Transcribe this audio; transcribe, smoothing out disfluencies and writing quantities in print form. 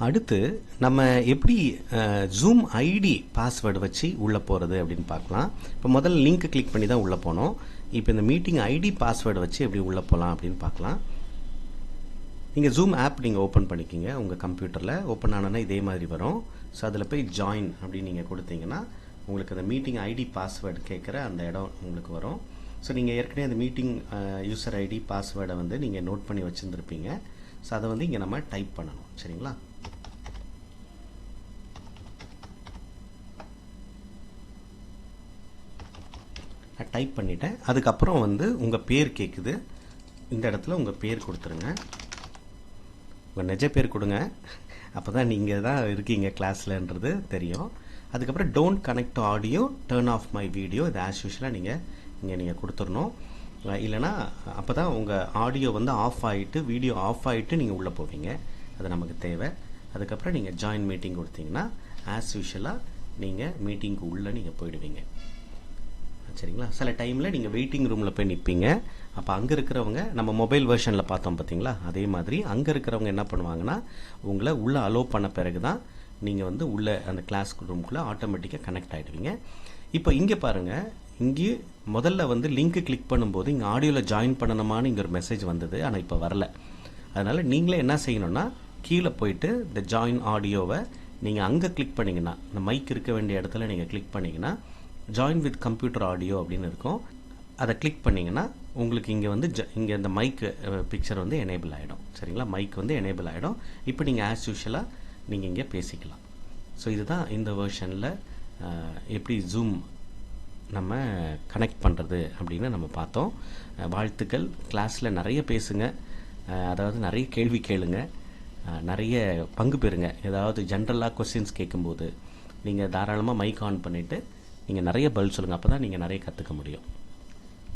அடுத்து நம்ம எப்படி ஜூம் ஐடி பாஸ்வேர்டு வச்சு உள்ளே போகிறது அப்படின்னு பார்க்கலாம். இப்போ முதல்ல லிங்க் கிளிக் பண்ணி தான் உள்ளே போனோம். இப்போ இந்த மீட்டிங் ஐடி பாஸ்வேர்டு வச்சு எப்படி உள்ளே போகலாம் அப்படின்னு பார்க்கலாம். நீங்கள் ஜூம் ஆப் நீங்கள் ஓப்பன் பண்ணிக்கிங்க. உங்கள் கம்ப்யூட்டரில் ஓப்பன் ஆனால் இதே மாதிரி வரும். ஸோ அதில் போய் ஜாயின் அப்படின்னு நீங்கள் கொடுத்தீங்கன்னா உங்களுக்கு அந்த மீட்டிங் ஐடி பாஸ்வேர்டு கேட்குற அந்த இடம் உங்களுக்கு வரும். ஸோ நீங்கள் ஏற்கனவே அந்த மீட்டிங் யூசர் ஐடி பாஸ்வேர்டை வந்து நீங்கள் நோட் பண்ணி வச்சுருந்துருப்பீங்க. ஸோ அதை வந்து இங்கே நம்ம டைப் பண்ணணும். சரிங்களா? டைப் பண்ணிட்டேன். அதுக்கப்புறம் வந்து உங்கள் பேர் கேட்குது. இந்த இடத்துல உங்கள் பேர் கொடுத்துருங்க. உங்கள் நிஜ பேர் கொடுங்க. அப்போ தான் நீங்கள் தான் இருக்கீங்க கிளாஸ்லன்றது தெரியும். அதுக்கப்புறம் don't connect audio, turn of my video, இது ஆஸ் யூஷுவலாக நீங்கள் கொடுத்துடணும். இல்லைனா அப்போ தான் உங்கள் ஆடியோ வந்து ஆஃப் ஆகிட்டு வீடியோ ஆஃப் ஆகிட்டு நீங்கள் உள்ளே போவீங்க. அது நமக்கு தேவை. அதுக்கப்புறம் நீங்கள் ஜாயின் மீட்டிங் கொடுத்தீங்கன்னா ஆஸ் யூஷுவலாக நீங்கள் மீட்டிங்க்கு உள்ளே நீங்கள் போயிடுவீங்க. சரிங்களா? சில டைமில் நீங்கள் வெயிட்டிங் ரூமில் போய் நிற்பீங்க. அப்போ அங்கே இருக்கிறவங்க நம்ம மொபைல் வெர்ஷனில் பார்த்தோம் பார்த்தீங்களா, அதே மாதிரி அங்கே இருக்கிறவங்க என்ன பண்ணுவாங்கன்னா உங்களை உள்ளே அலோவ் பண்ண பிறகு தான் நீங்கள் வந்து உள்ளே அந்த கிளாஸ் ரூமுக்குள்ளே ஆட்டோமேட்டிக்காக கனெக்ட் ஆகிடுவீங்க. இப்போ இங்கே பாருங்கள், இங்கே முதல்ல வந்து லிங்க்கு கிளிக் பண்ணும்போது இங்கே ஆடியோவில் ஜாயின் பண்ணணுமான்னு இங்கே ஒரு மெசேஜ் வந்தது. ஆனால் இப்போ வரல. அதனால் நீங்களே என்ன செய்யணும்னா கீழே போயிட்டு இந்த ஜாயின் ஆடியோவை நீங்கள் அங்கே கிளிக் பண்ணிங்கன்னா, இந்த மைக் இருக்க வேண்டிய இடத்துல நீங்கள் கிளிக் பண்ணிங்கன்னா ஜாயின் வித் கம்ப்யூட்டர் ஆடியோ அப்படின்னு இருக்கும். அதை கிளிக் பண்ணிங்கன்னா உங்களுக்கு இங்கே வந்து இங்கே இந்த மைக் பிக்சர் வந்து எனேபிள் ஆகிடும். சரிங்களா? மைக் வந்து எனேபிள் ஆகிடும். இப்போ நீங்கள் ஆஸ் யூஷுவலாக நீங்கள் இங்கே பேசிக்கலாம். ஸோ இதுதான் இந்த வெர்ஷனில் எப்படி ஜூம் நம்ம கனெக்ட் பண்ணுறது அப்படின்னு நம்ம பார்த்தோம். வாழ்த்துக்கள். கிளாஸில் நிறைய பேசுங்க. அதாவது நிறைய கேள்வி கேளுங்க. நிறைய பங்கு பெறுங்க. ஏதாவது ஜென்ரலாக கொஸ்டின்ஸ் கேட்கும்போது நீங்கள் தாராளமாக மைக் ஆன் பண்ணிவிட்டு நீங்கள் நிறைய பதில் சொல்லுங்கள். அப்போ தான் நீங்கள் நிறைய கற்றுக்க முடியும்.